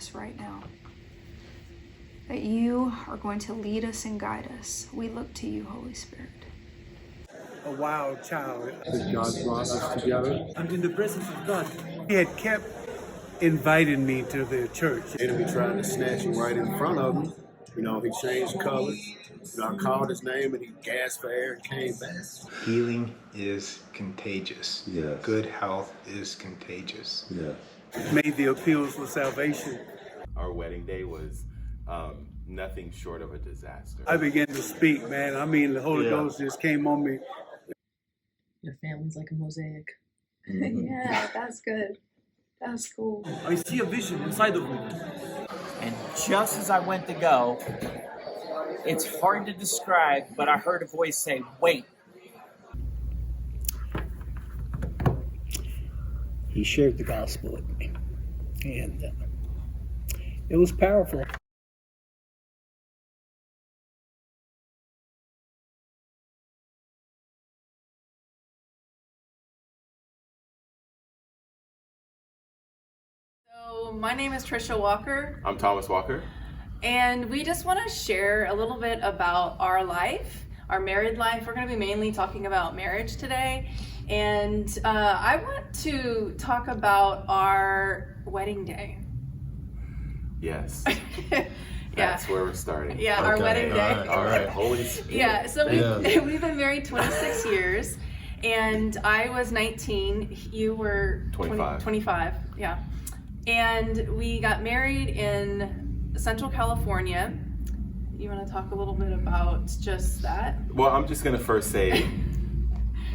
us right now. That you are going to lead us and guide us. We look to you, Holy Spirit. A wild child. God brought us together. I'm in the presence of God. He had kept inviting me to the church. The enemy tried to snatch him right in front of him. You know, he changed colors. You know, I called his name and he gasped for air and came back. Healing is contagious. Yes. Good health is contagious. Yeah. Made the appeals for salvation. Our wedding day was nothing short of a disaster. I began to speak, man. I mean, the Holy Ghost just came on me. Your family's like a mosaic. Yeah, that's good. That's cool. I see a vision inside of me. And just as I went to go, it's hard to describe, but I heard a voice say, wait. He shared the gospel with me, and it was powerful. So my name is Trisha Walker. I'm Thomas Walker. And we just want to share a little bit about our life, our married life. We're going to be mainly talking about marriage today. And I want to talk about our wedding day. Yes. Yeah. That's where we're starting. Yeah, okay. Our wedding day. All right. Holy Spirit. Yeah, so we've been married 26 years. And I was 19. You were 25. Yeah. And we got married in Central California. You want to talk a little bit about just that? Well, I'm just going to first say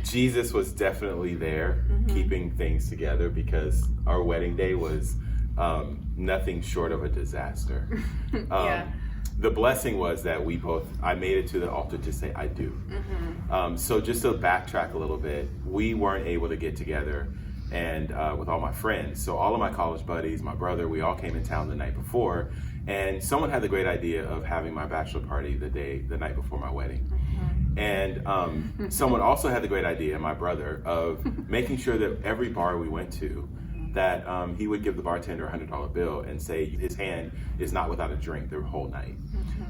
Jesus was definitely there keeping things together, because our wedding day was nothing short of a disaster. Yeah. The blessing was that I made it to the altar to say, I do. So just to backtrack a little bit, we weren't able to get together and with all my friends. So all of my college buddies, my brother, we all came in town the night before, and someone had the great idea of having my bachelor party the night before my wedding. And someone also had the great idea, my brother, of making sure that every bar we went to, that he would give the bartender a $100 bill and say his hand is not without a drink the whole night.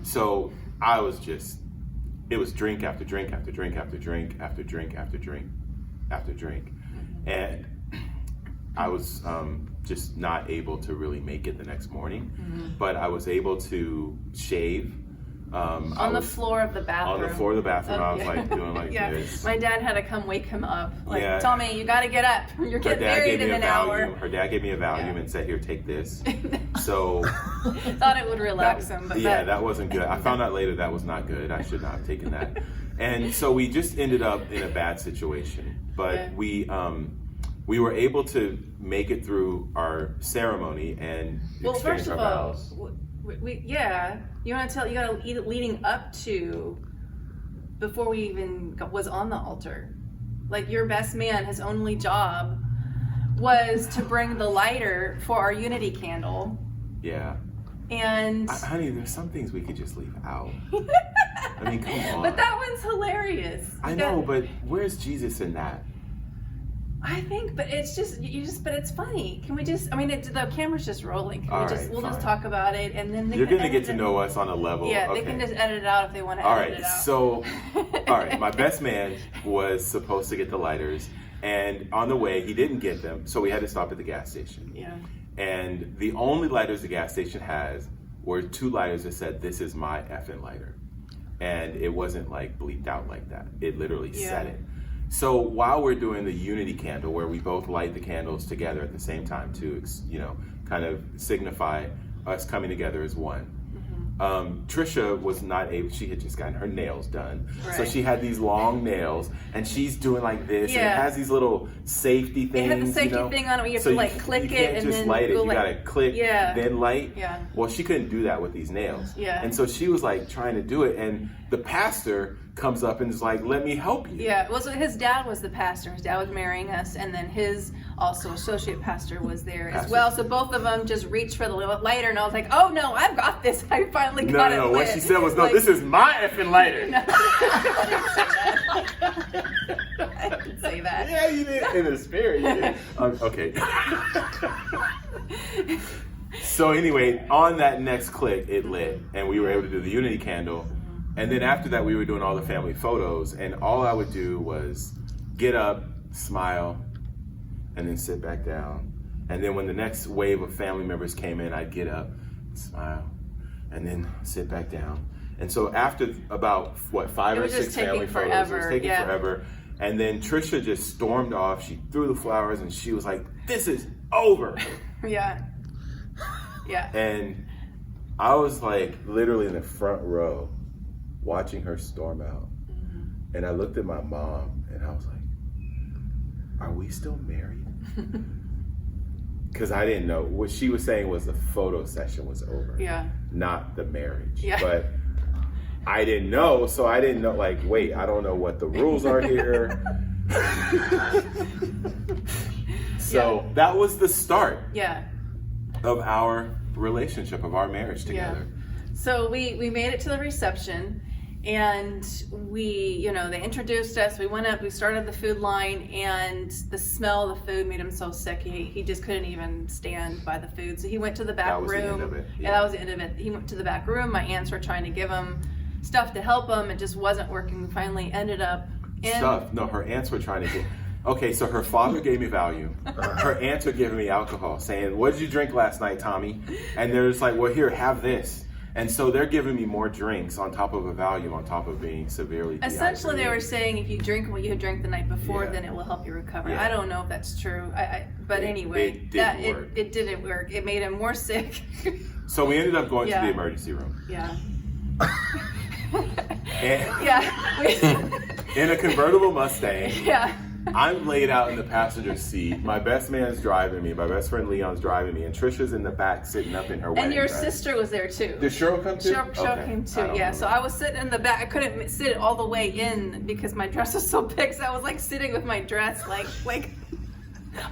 So I was it was drink after drink after drink after drink after drink after drink after drink. And I was just not able to really make it the next morning, but I was able to shave. On the floor of the bathroom. On the floor of the bathroom, I was like doing like this. My dad had to come wake him up. Like, Tommy, you got to get up. You're getting married in an hour. Her dad gave me a Valium and said, here, take this. So. Thought it would relax him. But that wasn't good. I found out later that was not good. I should not have taken that. And so we just ended up in a bad situation. But we were able to make it through our ceremony and exchange our vows. You want to tell, you got to leading up to, before we even was on the altar, like your best man, his only job was to bring the lighter for our unity candle. Yeah. And honey, there's some things we could just leave out. I mean, come on. But that one's hilarious. I know, but where's Jesus in that? I think, but it's but it's funny. Can we just, the camera's just rolling. We'll just talk about it, and then you're going to get to know us on a level. Yeah, okay. They can just edit it out if they want to edit it out. So, all right, my best man was supposed to get the lighters, and on the way, he didn't get them, so we had to stop at the gas station. Yeah. And the only lighters the gas station has were 2 lighters that said, "This is my effing lighter." And it wasn't like bleeped out like that. It literally said it. So while we're doing the unity candle, where we both light the candles together at the same time to, kind of signify us coming together as one. Trisha was not able, she had just gotten her nails done. Right. So she had these long nails, and she's doing like this, and it has these little safety things. It had the safety thing on it where you have to click it and then light it. You gotta click, then light. Yeah. Well, she couldn't do that with these nails. Yeah. And so she was like trying to do it, and the pastor comes up and is like, "Let me help you." Yeah, well, so his dad was the pastor. His dad was marrying us, and then his also associate pastor was there as well. So both of them just reached for the lighter, and I was like, "Oh no, I've got this! I finally got it." No, what she said was, "No, this is my effing lighter." No, I didn't say that. Yeah, you did in the spirit. You did. Okay. So anyway, on that next click, it lit, and we were able to do the unity candle. And then after that, we were doing all the family photos, and all I would do was get up, smile, and then sit back down. And then when the next wave of family members came in, I'd get up, smile, and then sit back down. And so after about, 5 or 6 family photos, it was taking forever. And then Trisha just stormed off. She threw the flowers, and she was like, "This is over." Yeah. And I was like literally in the front row watching her storm out. And I looked at my mom, and I was like, "Are we still married?" Because I didn't know. What she was saying was the photo session was over. Yeah. Not the marriage. Yeah. But I didn't know, so I didn't know, like, wait, I don't know what the rules are here. So that was the start of our relationship, of our marriage together. So we made it to the reception, and they introduced us. We went up, we started the food line, and the smell of the food made him so sick. He just couldn't even stand by the food. So he went to the back room. That was the end of it. Yeah, that was the end of it. He went to the back room. My aunts were trying to give him stuff to help him. It just wasn't working. We finally ended up in... Stuff? No, her aunts were trying to get... Okay, so her father gave me Valium. Her aunts are giving me alcohol, saying, "What did you drink last night, Tommy?" And they're just like, "Well, here, have this." And so they're giving me more drinks on top of a Valium, on top of being severely dehydrated. Essentially, they were saying if you drink what you drank the night before, then it will help you recover. I don't know if that's true. But anyway, it didn't work. It made him more sick. So we ended up going to the emergency room. Yeah. In a convertible Mustang. Yeah. I'm laid out in the passenger seat. My best man's driving me. My best friend Leon's driving me, and Trisha's in the back sitting up in her wedding And your dress. sister was there too. Did Cheryl come too? Cheryl came too. Yeah. So I was sitting in the back. I couldn't sit all the way in because my dress was so big. So I was like sitting with my dress like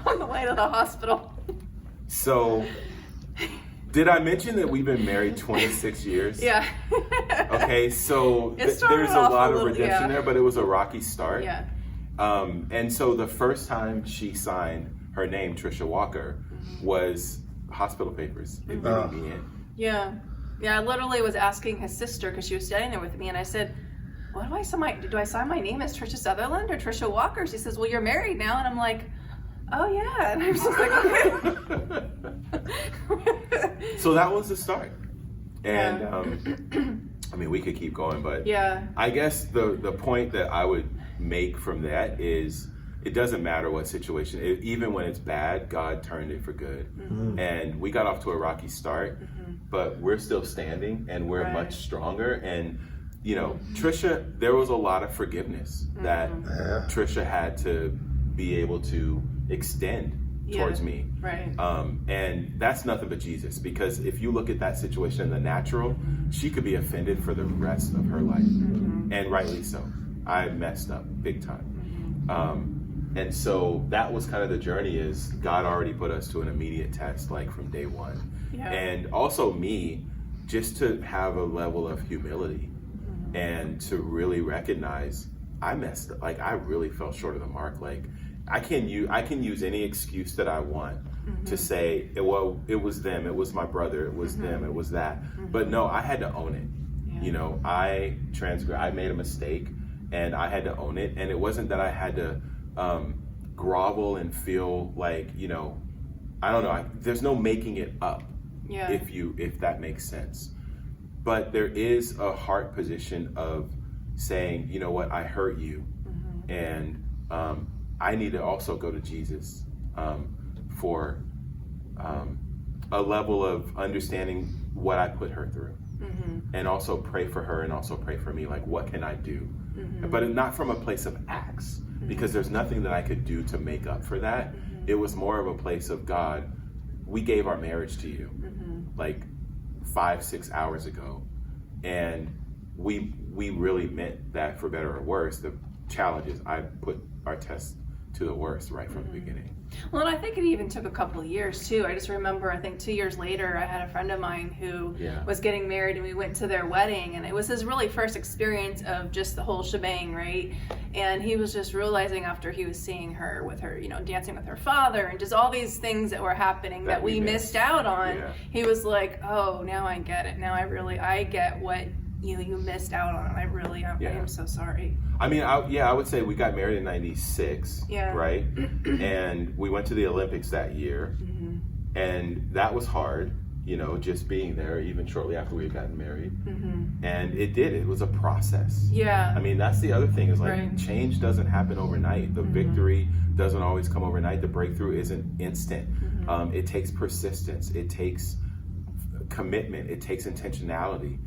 on the way to the hospital. So, did I mention that we've been married 26 years? Yeah. Okay, so there's a lot of redemption there, but it was a rocky start. Yeah. And so the first time she signed her name, Trisha Walker, was hospital papers. It brought me in. Yeah. I literally was asking his sister because she was standing there with me, and I said, "What do I sign? Do I sign my name as Trisha Sutherland or Trisha Walker?" She says, "Well, you're married now," and I'm like, "Oh yeah," and I was just like, "Okay." So that was the start, and I mean, we could keep going, but I guess the point that I would make from that is it doesn't matter what situation, even when it's bad, God turned it for good. And we got off to a rocky start, but we're still standing, and we're much stronger. And Trisha, there was a lot of forgiveness that Trisha had to be able to extend towards me. Right. And that's nothing but Jesus, because if you look at that situation in the natural, she could be offended for the rest of her life, and rightly so. I messed up big time. And so that was kind of the journey, is God already put us to an immediate test, like from day one. And also me, just to have a level of humility and to really recognize I messed up. Like, I really fell short of the mark. Like, I can use any excuse that I want to say, well, it was them, it was my brother, it was them, it was that. But no, I had to own it. I made a mistake, and I had to own it. And it wasn't that I had to grovel and feel like, I don't know, there's no making it up, if that makes sense. But there is a heart position of saying, you know what, I hurt you, and I need to also go to Jesus for a level of understanding what I put her through, and also pray for her, and also pray for me, like, what can I do? But not from a place of acts, because there's nothing that I could do to make up for that. It was more of a place of, God, we gave our marriage to you like 5-6 hours ago, and we really meant that, for better or worse. The challenges, I put our test to the worst right from the beginning. Well, and I think it even took a couple of years too. I just remember, I think 2 years later, I had a friend of mine who was getting married, and we went to their wedding, and it was his really first experience of just the whole shebang, right? And he was just realizing after he was seeing her with her, you know, dancing with her father, and just all these things that were happening that we missed out on. Yeah. He was like, oh, now I get it. Now I get what you missed out on. I am so sorry. I mean, I would say we got married in '96, right? And we went to the Olympics that year, and that was hard, you know, just being there, even shortly after we had gotten married. And it was a process. Yeah. I mean, that's the other thing is like change doesn't happen overnight. The victory doesn't always come overnight. The breakthrough isn't instant. It takes persistence. It takes commitment. It takes intentionality.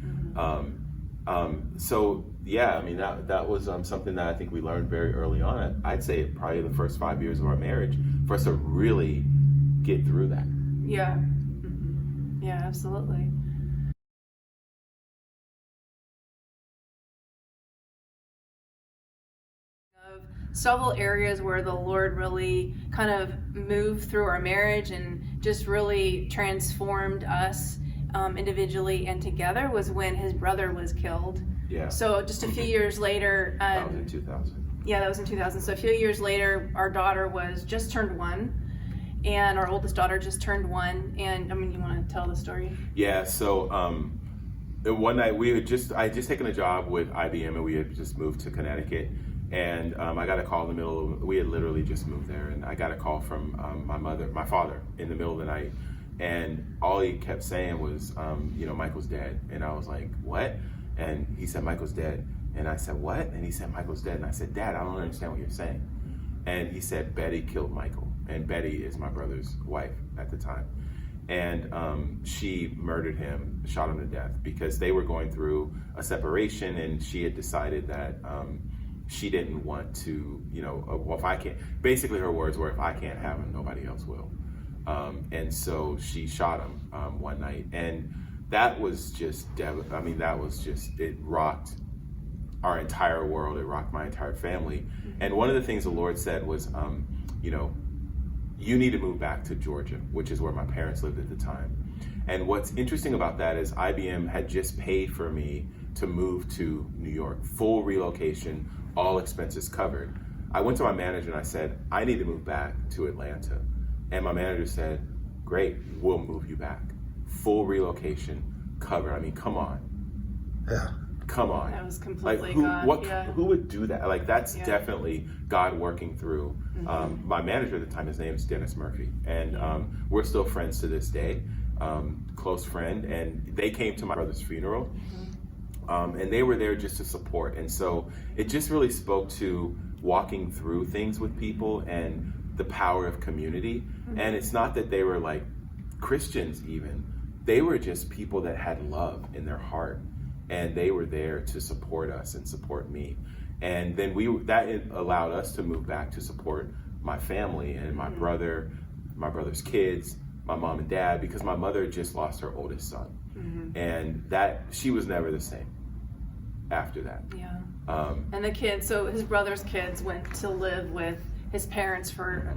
So yeah, I mean that was something that I think we learned very early on. I'd say probably the first 5 years of our marriage for us to really get through that. Yeah. Yeah, absolutely. Several areas where the Lord really kind of moved through our marriage and just really transformed us individually and together was when his brother was killed. Yeah. So just a few years later. That was in 2000. Yeah, that was in 2000. So a few years later, our daughter was just turned 1, and our oldest daughter just turned 1. And I mean, you want to tell the story? Yeah. So one night I had just taken a job with IBM, and we had just moved to Connecticut. And I got a call in the middle of, we had literally just moved there, and I got a call from my father in the middle of the night. And all he kept saying was, Michael's dead. And I was like, what? And he said, Michael's dead. And I said, what? And he said, Michael's dead. And I said, Dad, I don't understand what you're saying. And he said, Betty killed Michael. And Betty is my brother's wife at the time. And she murdered him, shot him to death, because they were going through a separation, and she had decided that she didn't want to, well, if I can't, basically her words were, if I can't have him, nobody else will. And so she shot him one night, and that was just, it rocked our entire world. It rocked my entire family. And one of the things the Lord said was, you need to move back to Georgia, which is where my parents lived at the time. And what's interesting about that is IBM had just paid for me to move to New York, full relocation, all expenses covered. I went to my manager and I said, I need to move back to Atlanta. And my manager said, great, we'll move you back. Full relocation covered. I mean, come on. Yeah. Come on. That was completely who would do that? Like, that's definitely God working through. My manager at the time, his name is Dennis Murphy. And we're still friends to this day, close friend. And they came to my brother's funeral. And they were there just to support. And so it just really spoke to walking through things with people and the power of community. And it's not that they were like Christians even. They were just people that had love in their heart. And they were there to support us and support me. And then that allowed us to move back to support my family and my brother, my brother's kids, my mom and dad, because my mother just lost her oldest son. And that she was never the same after that. Yeah. And the kids, so his brother's kids went to live with his parents for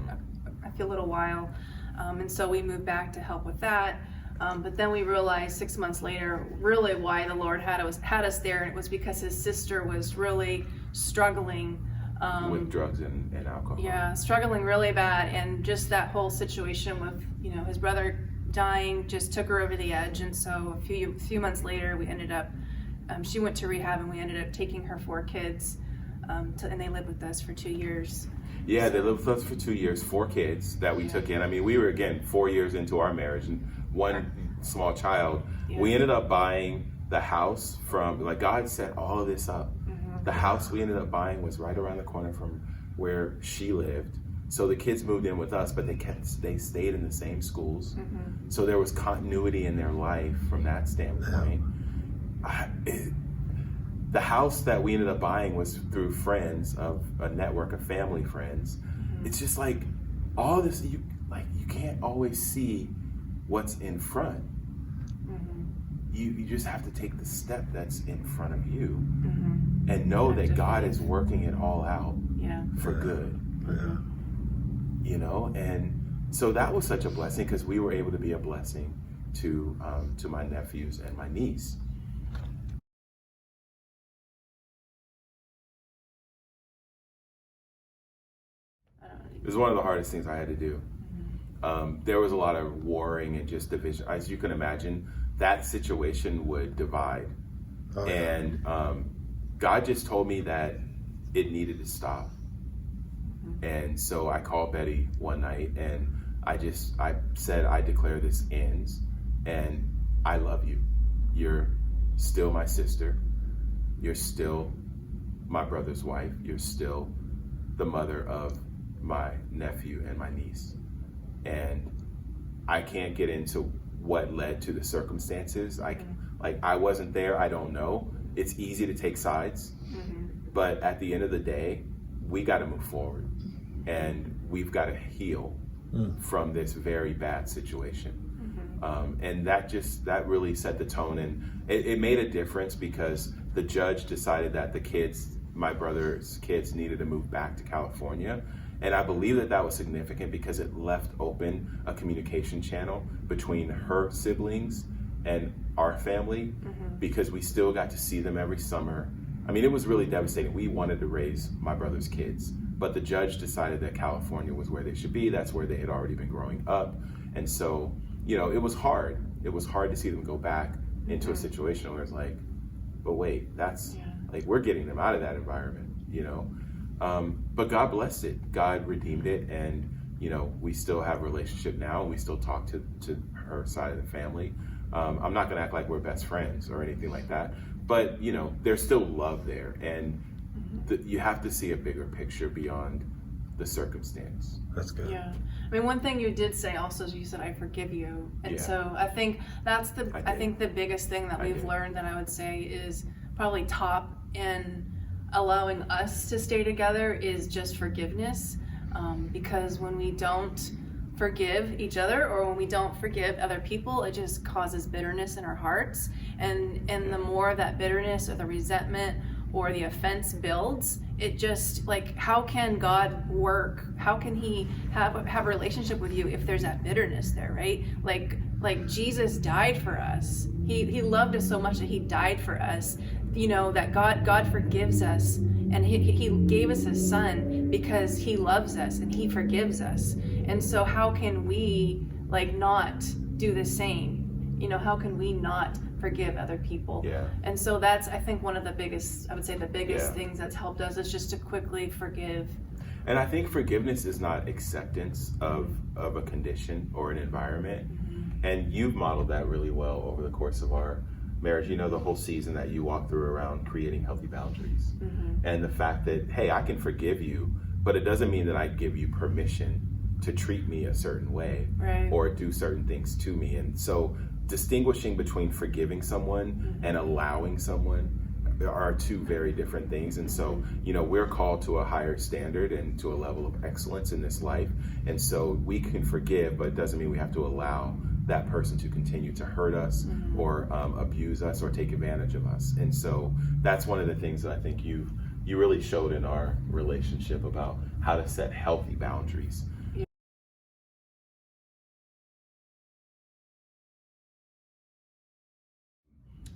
a little while. And so we moved back to help with that. But then we realized 6 months later, really why the Lord had us there, and it was because his sister was really struggling with drugs and alcohol. Yeah, struggling really bad, and just that whole situation with his brother dying just took her over the edge. And so a few months later, we ended up. She went to rehab, and we ended up taking her 4 kids, and they lived with us for 2 years. Yeah, they lived with us for 2 years, 4 kids that we took in. I mean, we were, again, 4 years into our marriage and one small child. Yeah. We ended up buying the house from, God set all of this up. The house we ended up buying was right around the corner from where she lived. So the kids moved in with us, but they stayed in the same schools. So there was continuity in their life from that standpoint. The house that we ended up buying was through friends of a network of family friends. It's just like all this, you can't always see what's in front. You just have to take the step that's in front of you and know that God is working it all out for good. you know, and so that was such a blessing because we were able to be a blessing to my nephews and my niece. It was one of the hardest things I had to do. There was a lot of warring and just division. As you can imagine, that situation would divide. Oh, yeah. And God just told me that it needed to stop. And so I called Betty one night and I said, I declare this ends and I love you. You're still my sister. You're still my brother's wife. You're still the mother of my nephew and my niece. And I can't get into what led to the circumstances. I wasn't there, I don't know. It's easy to take sides, but at the end of the day, we got to move forward and we've got to heal from this very bad situation. And that really set the tone, and it made a difference because the judge decided that my brother's kids needed to move back to California. And I believe that was significant because it left open a communication channel between her siblings and our family, because we still got to see them every summer. I mean, it was really devastating. We wanted to raise my brother's kids, but the judge decided that California was where they should be. That's where they had already been growing up. And so, you know, it was hard. It was hard to see them go back into a situation where it's like, but wait, like, we're getting them out of that environment, you know? But God blessed it. God redeemed it. And, you know, we still have a relationship now. And we still talk to her side of the family. I'm not going to act like we're best friends or anything like that. But, you know, there's still love there. And you have to see a bigger picture beyond the circumstance. That's good. Yeah. I mean, one thing you did say also is you said, I forgive you. And so I think that's I think the biggest thing that we've learned that I would say is probably top in allowing us to stay together is just forgiveness. Because when we don't forgive each other or when we don't forgive other people, it just causes bitterness in our hearts. And the more that bitterness or the resentment or the offense builds, it just, like, how can God work? How can he have a relationship with you if there's that bitterness there, right? Like Jesus died for us. He loved us so much that he died for us. You know, that God forgives us, and he gave us his son because he loves us and he forgives us. And so how can we, like, not do the same? You know, how can we not forgive other people? Yeah. And so that's, I think, one of the biggest, I would say the biggest things that's helped us is just to quickly forgive. And I think forgiveness is not acceptance of a condition or an environment. And you've modeled that really well over the course of our marriage. You know, the whole season that you walk through around creating healthy boundaries. And the fact that, hey, I can forgive you, but it doesn't mean that I give you permission to treat me a certain way or do certain things to me. And so distinguishing between forgiving someone and allowing someone are two very different things. And so, you know, we're called to a higher standard and to a level of excellence in this life. And so we can forgive, but it doesn't mean we have to allow that person to continue to hurt us or abuse us or take advantage of us. And so that's one of the things that I think you really showed in our relationship about how to set healthy boundaries.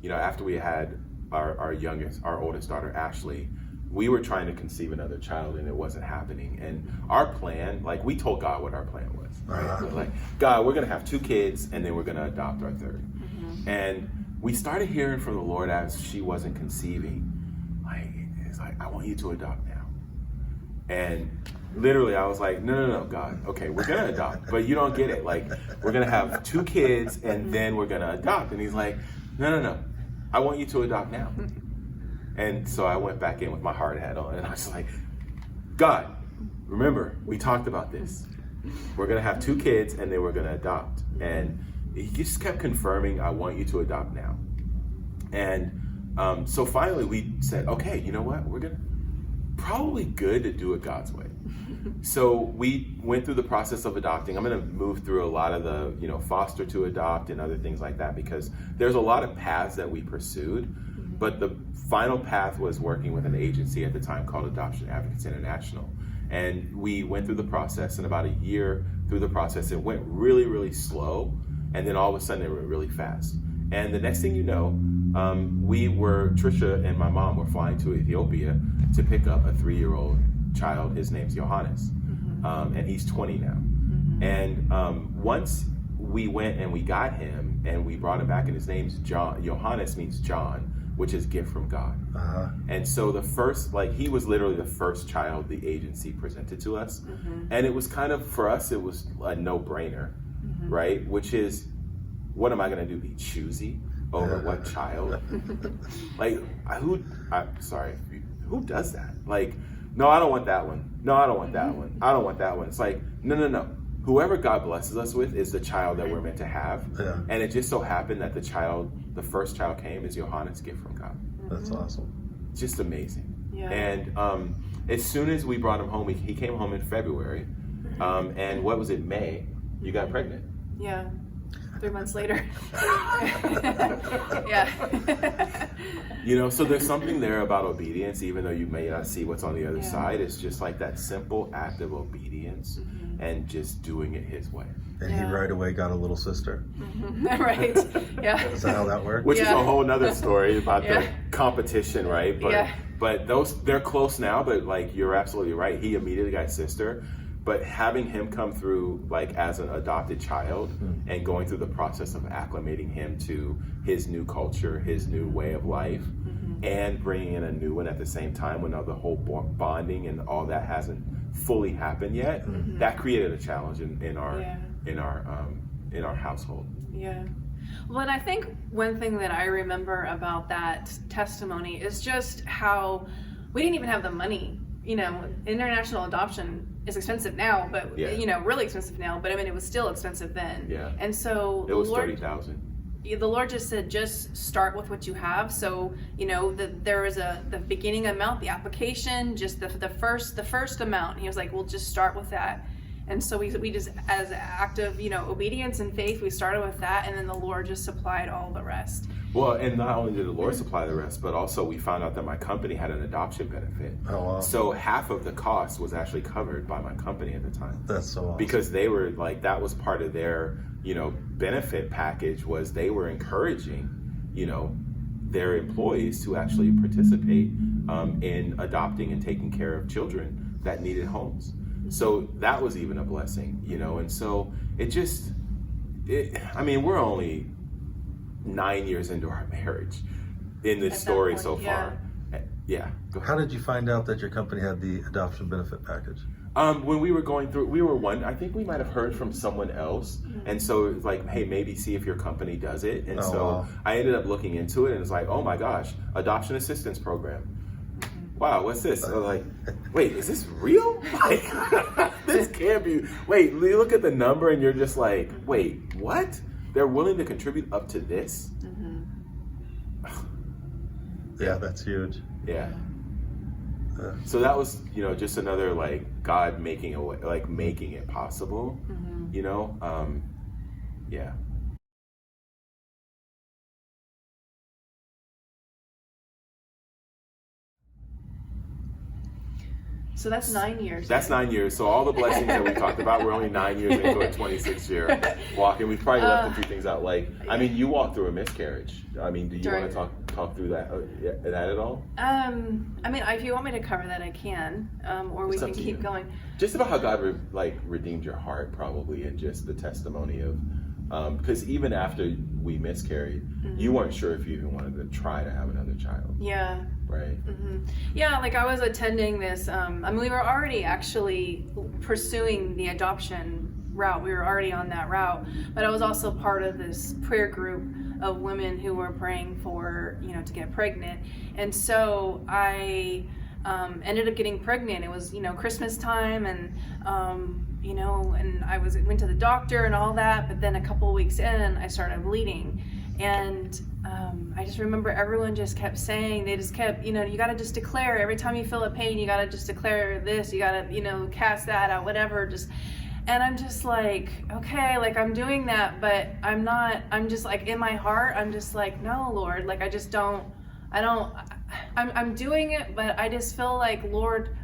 You know, after we had our oldest daughter, Ashley, we were trying to conceive another child and it wasn't happening. And our plan, like, we told God what our plan was, right? We're like, God, we're gonna have 2 kids and then we're gonna adopt our 3rd. And we started hearing from the Lord as she wasn't conceiving, it's like, I want you to adopt now. And literally I was like, no, God, okay, we're gonna adopt, but you don't get it. Like, we're gonna have 2 kids and then we're gonna adopt. And he's like, no, I want you to adopt now. And so I went back in with my hard hat on and I was like, God, remember, we talked about this. We're gonna have 2 kids and then we're gonna adopt. And he just kept confirming, I want you to adopt now. And so finally we said, okay, you know what? Probably good to do it God's way. So we went through the process of adopting. I'm going to move through a lot of the, you know, foster to adopt and other things like that, because there's a lot of paths that we pursued, but the final path was working with an agency at the time called Adoption Advocates International. And we went through the process, and about a year through the process, it went really, really slow. And then all of a sudden it went really fast. And the next thing you know, Trisha and my mom were flying to Ethiopia to pick up a 3-year-old child. His name's Johannes, and he's 20 now. And once we went and we got him and we brought him back, and his name's John. Johannes means John, which is gift from God. And so he was literally the first child the agency presented to us. And it was kind of, for us, it was a no-brainer, right? Which is, what am I gonna do, be choosy over what child? Like, who does that? Like, no, I don't want that one. No, I don't want that one. I don't want that one. It's like, no. Whoever God blesses us with is the child that we're meant to have. And it just so happened that the first child came is Johannes' gift from God. That's awesome. Just amazing. Yeah. And as soon as we brought him home, he came home in February. And what was it, May? You got pregnant. Yeah. 3 months later. Yeah. So there's something there about obedience, even though you may not see what's on the other side. It's just like that simple act of obedience and just doing it his way. And he right away got a little sister. Right. Yeah. Is that how that worked? Which is a whole nother story about the competition, right? But they're close now, but like, you're absolutely right. He immediately got a sister. But having him come through like as an adopted child and going through the process of acclimating him to his new culture, his new way of life, and bringing in a new one at the same time when the whole bonding and all that hasn't fully happened yet, that created a challenge in our household. Yeah. Well, and I think one thing that I remember about that testimony is just how we didn't even have the money. International adoption is expensive now, but really expensive now. But I mean, it was still expensive then. Yeah. And so it was $30,000. The Lord just said, just start with what you have. So there was the beginning amount, the application, just the first amount. He was like, well, just start with that. And so we just, as an act of obedience and faith, we started with that, and then the Lord just supplied all the rest. Well, and not only did the Lord supply the rest, but also we found out that my company had an adoption benefit. Oh, wow. So half of the cost was actually covered by my company at the time. That's so awesome. Because they were like, that was part of their, benefit package, was they were encouraging, their employees to actually participate in adopting and taking care of children that needed homes. So that was even a blessing, and so we're only 9 years into our marriage in this story so far. Yeah. Go ahead. How did you find out that your company had the adoption benefit package? When we were going through, I think we might have heard from someone else. And so it's like, hey, maybe see if your company does it. And wow. I ended up looking into it, and it's like, oh my gosh, adoption assistance program. Wow, what's this? I'm like, wait, is this real? Like, this can't be. Wait, you look at the number and you're just like, wait, what? They're willing to contribute up to this? Yeah, that's huge. Yeah. So that was, just another like God making a way, like making it possible. Yeah. So that's 9 years. That's 9 years. So all the blessings that we talked about, we're only 9 years into a 26-year walk, and we've probably left a few things out. Like, you walked through a miscarriage. Do you want to talk through that at all? If you want me to cover that, I can, or we can keep going. Just about how God redeemed your heart, probably, and just the testimony of, because even after we miscarried, you weren't sure if you even wanted to try to have another child. Yeah. Right. Yeah, like I was attending this. We were already actually pursuing the adoption route. We were already on that route, but I was also part of this prayer group of women who were praying for, to get pregnant. And so I ended up getting pregnant. It was, Christmas time, and and I went to the doctor and all that. But then a couple of weeks in, I started bleeding, and I just remember everyone just kept saying, they just kept, you got to just declare every time you feel a pain, you got to just declare this, you got to, cast that out, whatever, and I'm just like, okay, like I'm doing that, but I'm just like, in my heart, I'm just like, no, Lord, like I'm doing it, but I just feel like, Lord,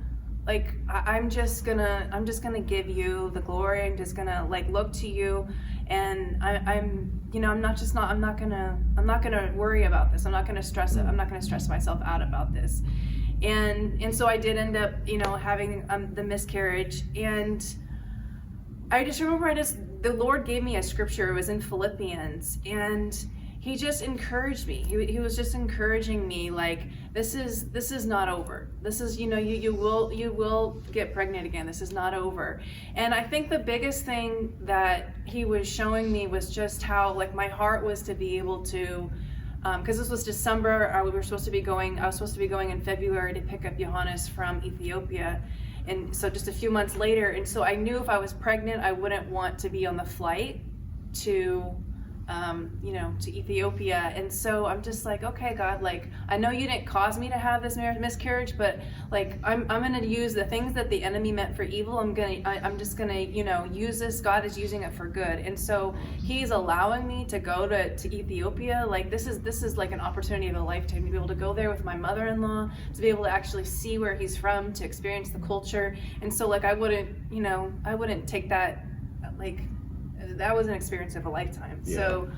like I'm just gonna give you the glory. I'm just gonna like look to you, and I'm not gonna worry about this. I'm not gonna stress it. I'm not gonna stress myself out about this. And so I did end up, having the miscarriage. And I just remember the Lord gave me a scripture. It was in Philippians, and he just encouraged me. He was just encouraging me, like, this is not over. This is, you will get pregnant again. This is not over. And I think the biggest thing that he was showing me was just how, like, my heart was to be able to, because this was December. I was supposed to be going in February to pick up Johannes from Ethiopia. And so just a few months later, and so I knew if I was pregnant, I wouldn't want to be on the flight to to Ethiopia. And so I'm just like, okay, God, like, I know you didn't cause me to have this miscarriage, but like, I'm going to use the things that the enemy meant for evil. I'm just going to, use this. God is using it for good. And so he's allowing me to go to Ethiopia. Like, this is like an opportunity of a lifetime to be able to go there with my mother-in-law, to be able to actually see where he's from, to experience the culture. And so like, I wouldn't take that, like, that was an experience of a lifetime. Yeah. So,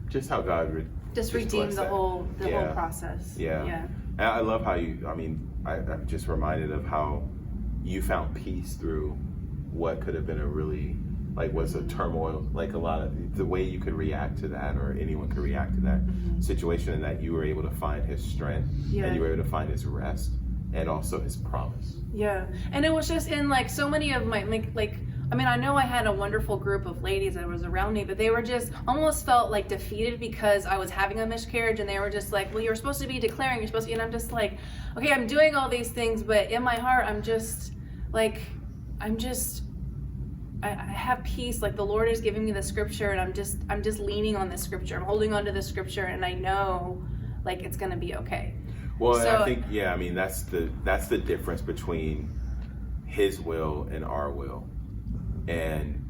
Just how God just redeemed the whole process. Yeah. And I love how I'm just reminded of how you found peace through what could have been a really, like, was a turmoil, like a lot of the way you could react to that, or anyone could react to that situation, and that you were able to find his strength, and you were able to find his rest, and also his promise. Yeah. And it was just in like so many of my I know I had a wonderful group of ladies that was around me, but they were just almost felt like defeated because I was having a miscarriage, and they were just like, well, you're supposed to be declaring, and I'm just like, okay, I'm doing all these things, but in my heart, I have peace. Like, the Lord is giving me the scripture, and I'm just leaning on this scripture. I'm holding on to this scripture, and I know, like, it's going to be okay. Well, so, I think, that's the difference between his will and our will. And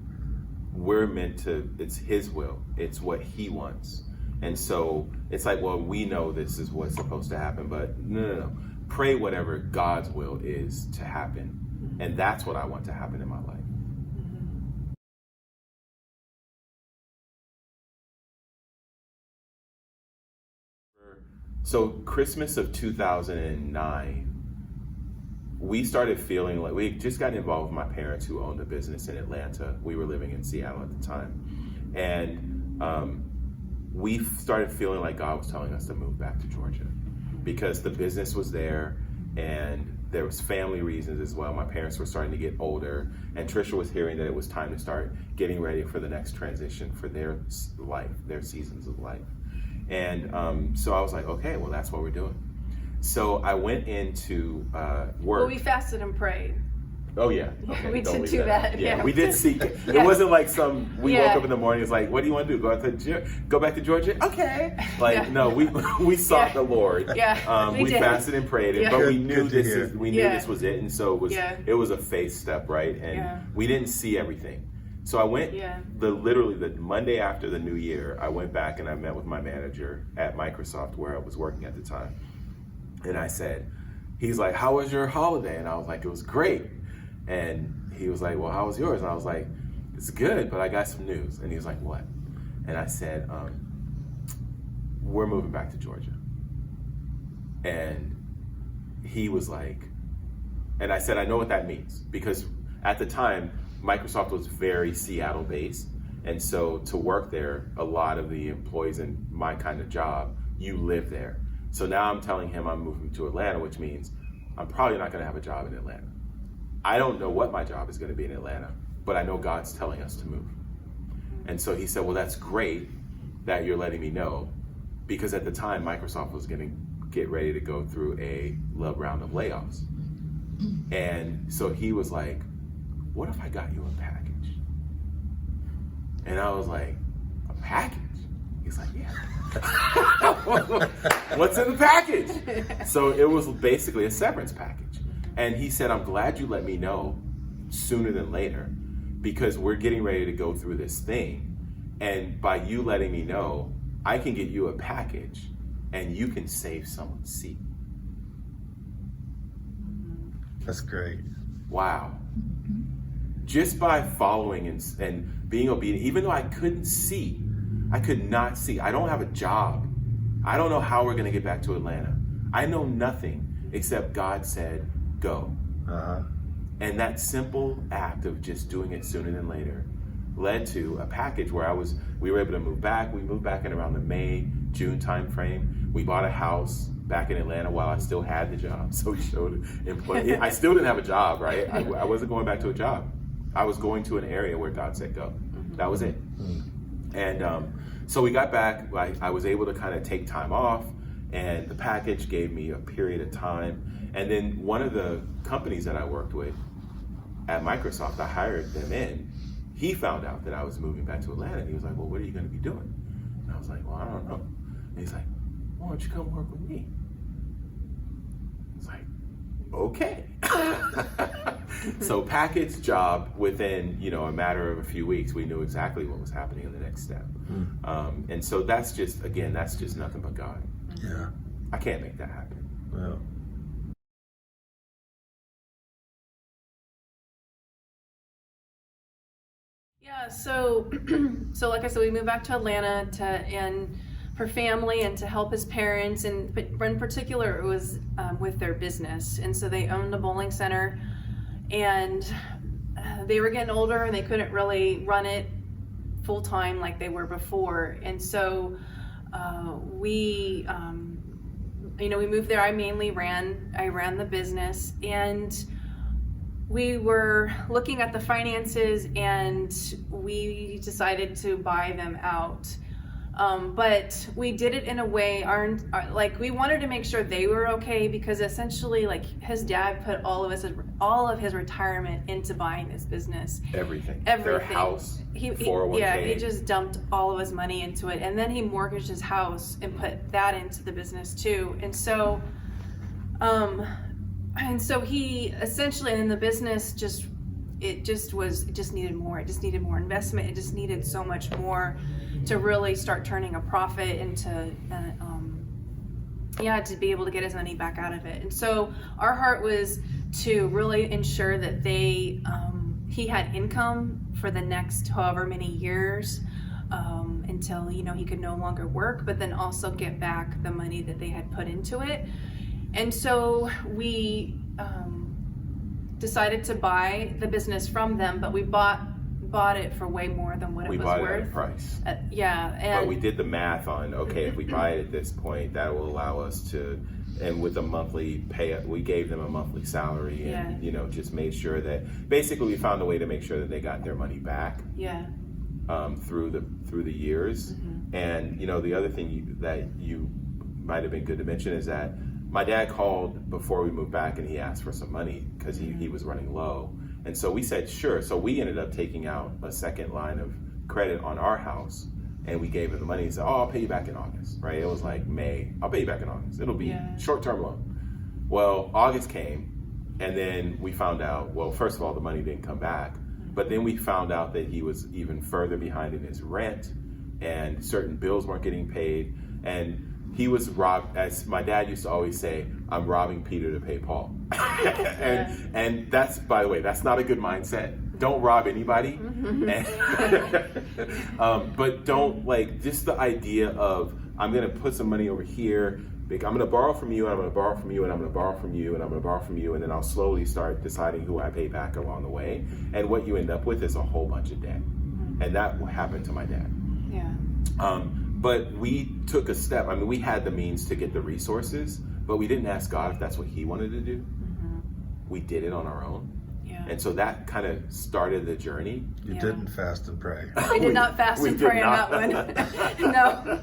we're meant to, it's his will, it's what he wants. And so it's like, well, we know this is what's supposed to happen, but no. Pray whatever God's will is to happen. And that's what I want to happen in my life. So Christmas of 2009, we started feeling like we just got involved with my parents, who owned a business in Atlanta. We were living in Seattle at the time. And we started feeling like God was telling us to move back to Georgia, because the business was there, and there was family reasons as well. My parents were starting to get older, and Trisha was hearing that it was time to start getting ready for the next transition for their life, their seasons of life. And so I was like, okay, well, that's what we're doing. So I went into work. Well, we fasted and prayed. Oh yeah, okay, we did do that. Yeah, we did seek. It wasn't like we woke up in the morning. It's like, what do you want to do? Go back to Georgia? Okay. Like, no, we sought the Lord. Yeah, we fasted and prayed, but we knew this was it, and so it was a faith step, right? And we didn't see everything. So I went literally the Monday after the New Year. I went back and I met with my manager at Microsoft, where I was working at the time. And I said, he's like, how was your holiday? And I was like, it was great. And he was like, well, how was yours? And I was like, it's good, but I got some news. And he was like, what? And I said, we're moving back to Georgia. And he was like, and I said, I know what that means, because at the time, Microsoft was very Seattle based. And so to work there, a lot of the employees in my kind of job, you live there. So now I'm telling him I'm moving to Atlanta, which means I'm probably not going to have a job in Atlanta. I don't know what my job is going to be in Atlanta, but I know God's telling us to move. And so he said, well, that's great that you're letting me know, because at the time Microsoft was going to get ready to go through a round of layoffs. And so he was like, what if I got you a package? And I was like, a package? He's like, yeah. What's in the package? So it was basically a severance package. And he said, I'm glad you let me know sooner than later, because we're getting ready to go through this thing. And by you letting me know, I can get you a package and you can save someone's seat. That's great. Wow. Just by following and being obedient, even though I could not see. I don't have a job. I don't know how we're going to get back to Atlanta. I know nothing except God said, go. And that simple act of just doing it sooner than later led to a package where we were able to move back. We moved back in around the May, June timeframe. We bought a house back in Atlanta while I still had the job. So we showed employment. I still didn't have a job, right? I wasn't going back to a job. I was going to an area where God said go. That was it. And so we got back. I was able to kind of take time off, and the package gave me a period of time. And then one of the companies that I worked with at Microsoft, I hired them in. He found out that I was moving back to Atlanta, and he was like, well, what are you going to be doing? And I was like, well, I don't know. And he's like, why don't you come work with me? I was like, okay. So package job within, a matter of a few weeks, we knew exactly what was happening in the next step. And so that's just nothing but God. Yeah. I can't make that happen. Well. Yeah, so like I said, we moved back to Atlanta and for family and to help his parents, but in particular it was with their business. And so they owned a bowling center, and they were getting older and they couldn't really run it full time like they were before. And so we moved there. I ran the business, and we were looking at the finances, and we decided to buy them out. But we did it in a way, we wanted to make sure they were okay, because essentially, his dad put all of his retirement into buying this business. Everything. Their house, 401k. Yeah, he just dumped all of his money into it, and then he mortgaged his house and put that into the business too. And so, he essentially, in the business, it just needed more. It just needed more investment. It just needed so much more to really start turning a profit and to be able to get his money back out of it. And so our heart was to really ensure that he had income for the next however many years, until he could no longer work, but then also get back the money that they had put into it. And so we decided to buy the business from them, but we bought it for way more than what it was worth. We bought it at a price. But we did the math on, okay, if we buy it at this point, that will allow us to, and with a monthly pay, we gave them a monthly salary, and just made sure that basically we found a way to make sure that they got their money back. Through the years. And the other thing that you might have been good to mention is that my dad called before we moved back, and he asked for some money because he was running low. And so we said, sure. So we ended up taking out a second line of credit on our house, and we gave him the money. He said, I'll pay you back in August, right? It was like May. I'll pay you back in August. It'll be short-term loan. Well, August came, and then we found out, well, first of all, the money didn't come back. But then we found out that he was even further behind in his rent, and certain bills weren't getting paid. And he was robbed, as my dad used to always say, I'm robbing Peter to pay Paul. and that's, by the way, that's not a good mindset. Don't rob anybody. But don't, just the idea of, I'm going to put some money over here, I'm going to borrow from you, and I'm going to borrow from you, and I'm going to borrow from you, and I'm going to borrow from you, and then I'll slowly start deciding who I pay back along the way. And what you end up with is a whole bunch of debt. And that happened to my dad. But we took a step. I mean, we had the means to get the resources, but we didn't ask God if that's what he wanted to do. We did it on our own. And so that kind of started the journey. You didn't fast and pray. We did not fast and pray on that one. No.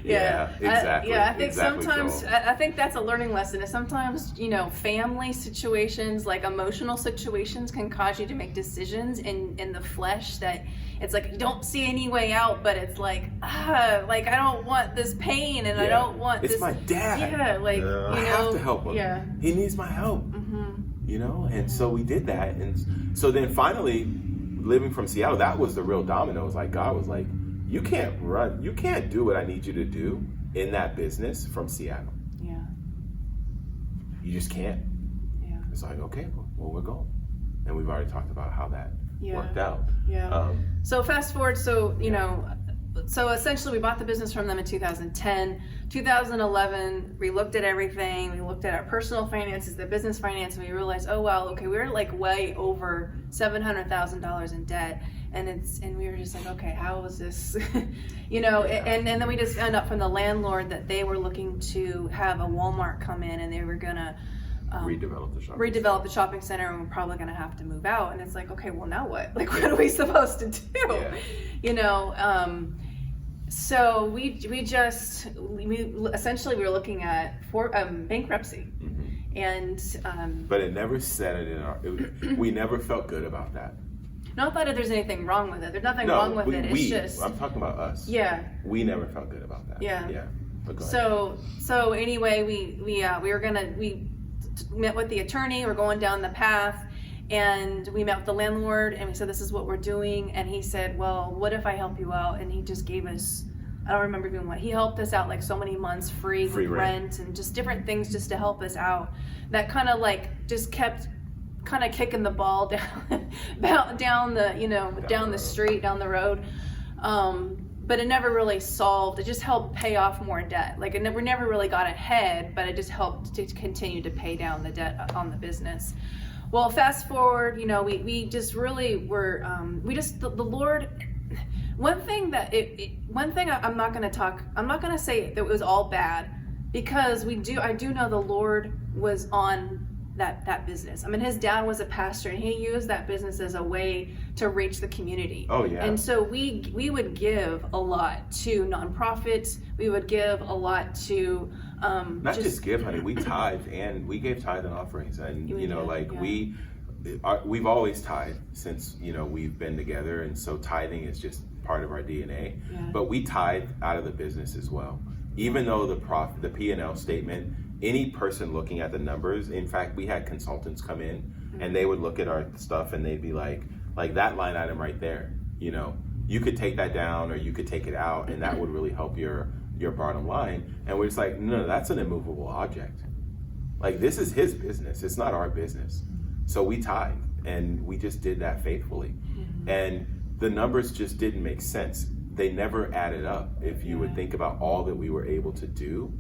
Exactly. I think exactly sometimes, so. I think that's a learning lesson. Is sometimes, family situations, emotional situations, can cause you to make decisions in the flesh that it's like, you don't see any way out, but it's I don't want this pain, and I don't want it's this. It's my dad. I have to help him. He needs my help. And so we did that. And so then finally, living from Seattle, that was the real domino. It was like, God was like, you can't do what I need you to do in that business from Seattle. you just can't. Yeah. It's like, okay, well, we're going. And we've already talked about how that worked out. Yeah. So fast forward, so, you know, so essentially we bought the business from them in 2010. 2011, we looked at everything. We looked at our personal finances, the business finance, and we realized, oh, wow, okay, we were like way over $700,000 in debt. And we were just like, okay, how is this, you know, and then we just found out from the landlord that they were looking to have a Walmart come in, and they were gonna redevelop the shopping center, and we're probably gonna have to move out. And it's like, okay, well, now what? Like, what are we supposed to do? Yeah. You know, so we essentially we were looking at bankruptcy. And but it never said it in our. We never felt good about that. Not that there's anything wrong with it. There's nothing wrong with it. It's just. I'm talking about us. Yeah. We never felt good about that. Yeah. Yeah. But go ahead. So anyway, we met with the attorney. We're going down the path, and we met with the landlord, and we said, this is what we're doing. And he said, well, what if I help you out? And he just gave us, I don't remember even what, he helped us out like so many months free with rent and just different things just to help us out. That kind of like just kept kind of kicking the ball down the, you know, down the street, down the road. But it never really solved. It just helped pay off more debt. Like we never really got ahead, but it just helped to continue to pay down the debt on the business. Well, fast forward, you know, we just really were, the Lord, one thing I'm not going to say that it was all bad, because I do know the Lord was on that business. I mean, his dad was a pastor, and he used that business as a way to reach the community. Oh yeah. And so we would give a lot to nonprofits. We would give a lot to not just give, honey. We tithe, and we gave tithe and offerings, and you know, like we've always tithed since, you know, we've been together, and so tithing is just part of our DNA. Yeah. But we tithe out of the business as well, even though the P&L statement. Any person looking at the numbers, in fact, we had consultants come in and they would look at our stuff and they'd be like that line item right there, you know, you could take that down or you could take it out, and that would really help your bottom line. And we're just like, no, that's an immovable object. Like, this is his business. It's not our business. So we tithe, and we just did that faithfully. And the numbers just didn't make sense. They never added up. If you would think about all that we were able to do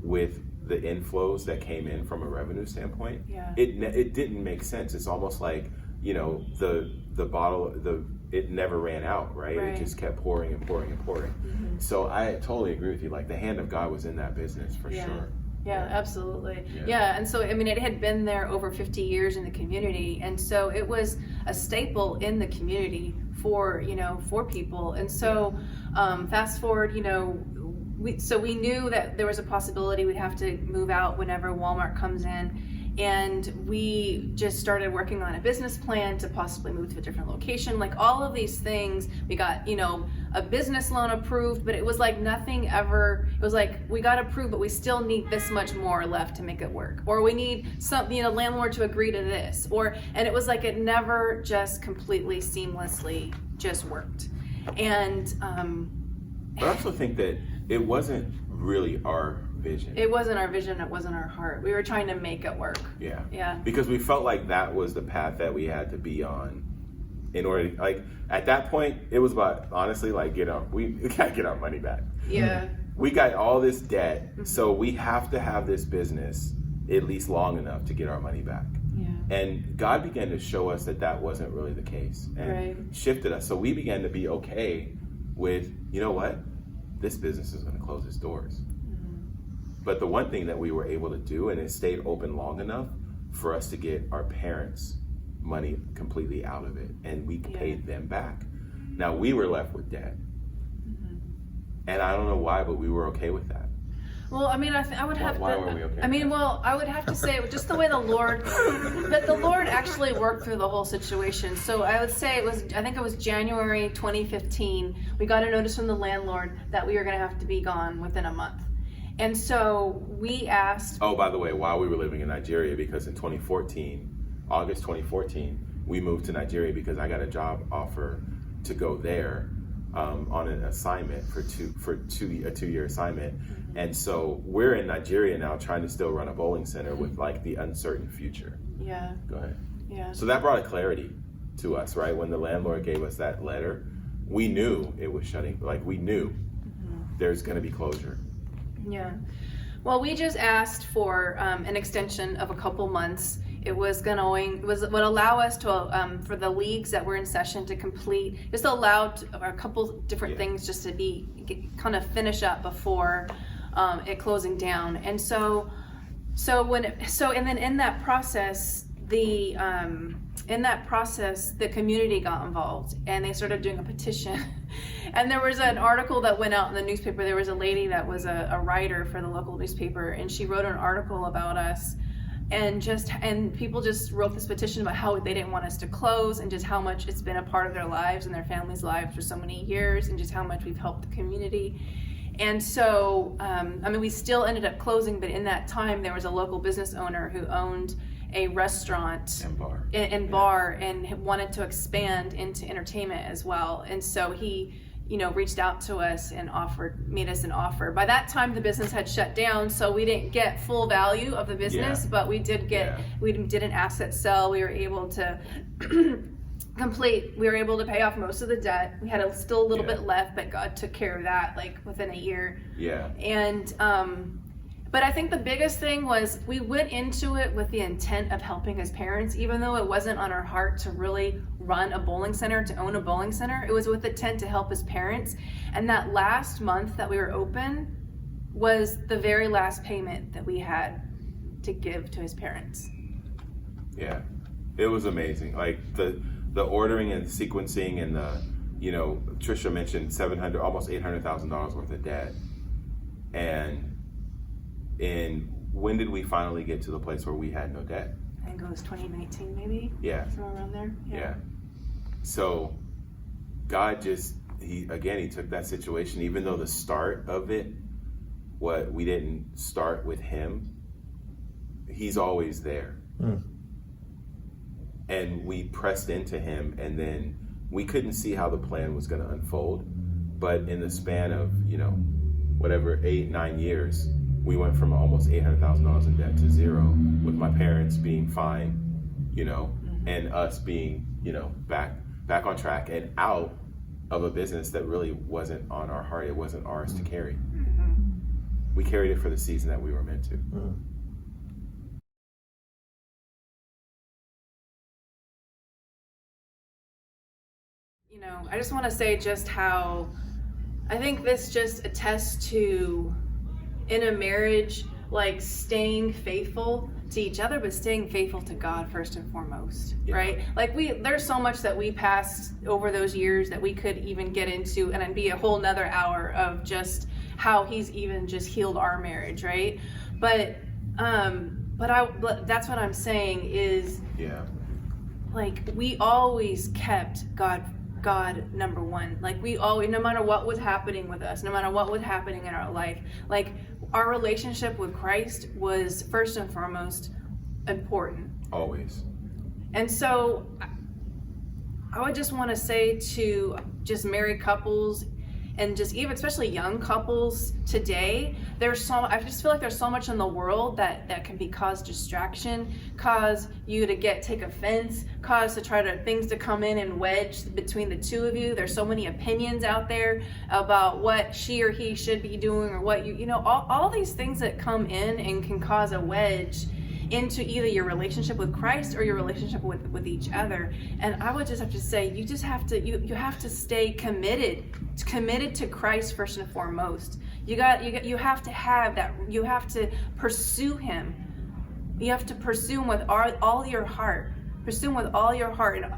with the inflows that came in from a revenue standpoint, it didn't make sense. It's almost like, you know, the bottle, it never ran out, right? It just kept pouring and pouring and pouring. So I totally agree with you. Like, the hand of God was in that business for sure. Yeah, absolutely. Yeah, and so, I mean, it had been there over 50 years in the community, and so it was a staple in the community for people. And so fast forward, you know, we knew that there was a possibility we'd have to move out whenever Walmart comes in, and we just started working on a business plan to possibly move to a different location. Like, all of these things, we got, you know, a business loan approved, but it was like nothing ever, it was like, we got approved, but we still need this much more left to make it work, or we need some, you know, landlord to agree to this, and it was like it never just completely seamlessly just worked. And but I also think that it wasn't really our vision. It wasn't our vision. It wasn't our heart. We were trying to make it work. Yeah. Because we felt like that was the path that we had to be on in order to, like, at that point, it was about, honestly, like, we gotta get our money back. Yeah. We got all this debt, so we have to have this business at least long enough to get our money back. Yeah. And God began to show us that wasn't really the case, and shifted us. So we began to be okay with, you know what? This business is going to close its doors. But the one thing that we were able to do, and it stayed open long enough for us to get our parents' money completely out of it, and we paid them back. Now we were left with debt. And I don't know why, but we were okay with that. Well, I mean, I would have why to. were we okay? I mean, well, I would have to say just the way the Lord, but the Lord actually worked through the whole situation. So I would say I think it was January 2015. We got a notice from the landlord that we were going to have to be gone within a month, and so we asked. Oh, by the way, while we were living in Nigeria, because in August 2014, we moved to Nigeria because I got a job offer to go there on an assignment for a 2-year assignment. And so we're in Nigeria now trying to still run a bowling center with like the uncertain future. Yeah. Go ahead. Yeah. So that brought a clarity to us, right? When the landlord gave us that letter, we knew it was shutting, like we knew there's going to be closure. Yeah. Well, we just asked for an extension of a couple months. It would allow us to for the leagues that were in session to complete, just allowed a couple different things just to kind of finish up before it closing down. And and then in that process, the community got involved and they started doing a petition. And there was an article that went out in the newspaper. There was a lady that was a writer for the local newspaper, and she wrote an article about us, and people just wrote this petition about how they didn't want us to close, and just how much it's been a part of their lives and their families' lives for so many years, and just how much we've helped the community. And so, we still ended up closing, but in that time, there was a local business owner who owned a restaurant and bar and wanted to expand into entertainment as well. And so he, reached out to us and made us an offer. By that time, the business had shut down, so we didn't get full value of the business, but we did an asset sell. We were able to we were able to pay off most of the debt. We had still a little bit left, but God took care of that like within a year. Yeah. And but I think the biggest thing was we went into it with the intent of helping his parents, even though it wasn't on our heart to really run a bowling center, to own a bowling center. It was with the intent to help his parents. And that last month that we were open was the very last payment that we had to give to his parents. Yeah, it was amazing. Like the ordering and sequencing and Trisha mentioned almost $800,000 worth of debt. And when did we finally get to the place where we had no debt? I think it was 2019 maybe. Yeah. Somewhere around there. Yeah. So God he took that situation, even though the start of it, we didn't start with him, he's always there. And we pressed into him, and then we couldn't see how the plan was going to unfold. But in the span of, 8-9 years, we went from almost $800,000 in debt to zero, with my parents being fine, and us being, back on track and out of a business that really wasn't on our heart. It wasn't ours to carry. We carried it for the season that we were meant to. I just want to say just how I think this just attests to, in a marriage, like staying faithful to each other, but staying faithful to God first and foremost, right? Like there's so much that we passed over those years that we could even get into, and it'd be a whole nother hour of just how he's even just healed our marriage, right? But that's what I'm saying is, like we always kept God number one. Like we always, no matter what was happening with us, no matter what was happening in our life, like our relationship with Christ was first and foremost important. Always. And so I would just want to say to just married couples, and just even especially young couples today, I just feel like there's so much in the world that can cause distraction, cause you to take offense, cause things to come in and wedge between the two of you. There's so many opinions out there about what she or he should be doing, or what all these things that come in and can cause a wedge into either your relationship with Christ or your relationship with each other. And I would just have to say, you just have to you have to stay committed to Christ first and foremost. You have to have that. You have to pursue him. You have to pursue him with all your heart. Pursue him with all your heart, and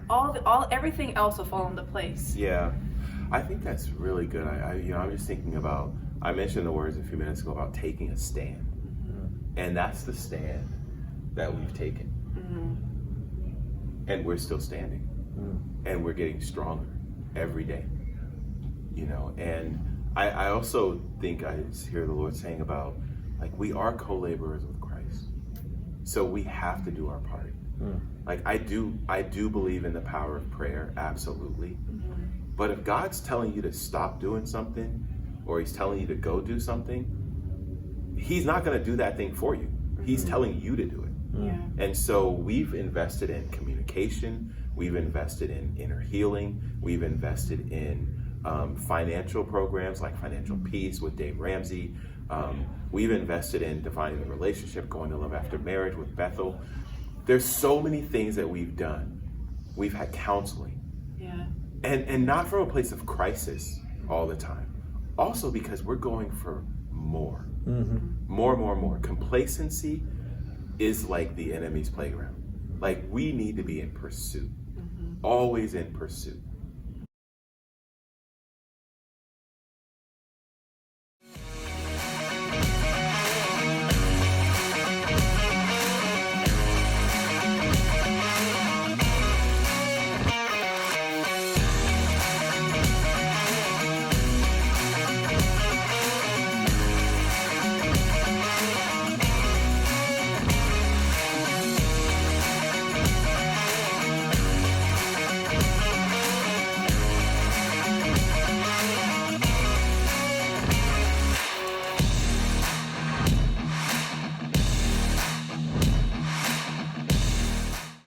everything else will fall into place. Yeah, I think that's really good. I'm just thinking about, I mentioned the words a few minutes ago about taking a stand, and that's the stand that we've taken, and we're still standing, and we're getting stronger every day, and I also think I hear the Lord saying about, like, we are co-laborers with Christ, so we have to do our part. Like I do believe in the power of prayer, absolutely, but if God's telling you to stop doing something, or he's telling you to go do something, he's not going to do that thing for you. He's telling you to do it. Yeah. And so we've invested in communication, we've invested in inner healing, we've invested in financial programs like Financial Peace with Dave Ramsey. We've invested in defining the relationship, going to love after marriage with Bethel. There's so many things that we've done. We've had counseling. Yeah. And not from a place of crisis all the time. Also because we're going for more. More. Complacency is like the enemy's playground. Like we need to be in pursuit. Always in pursuit.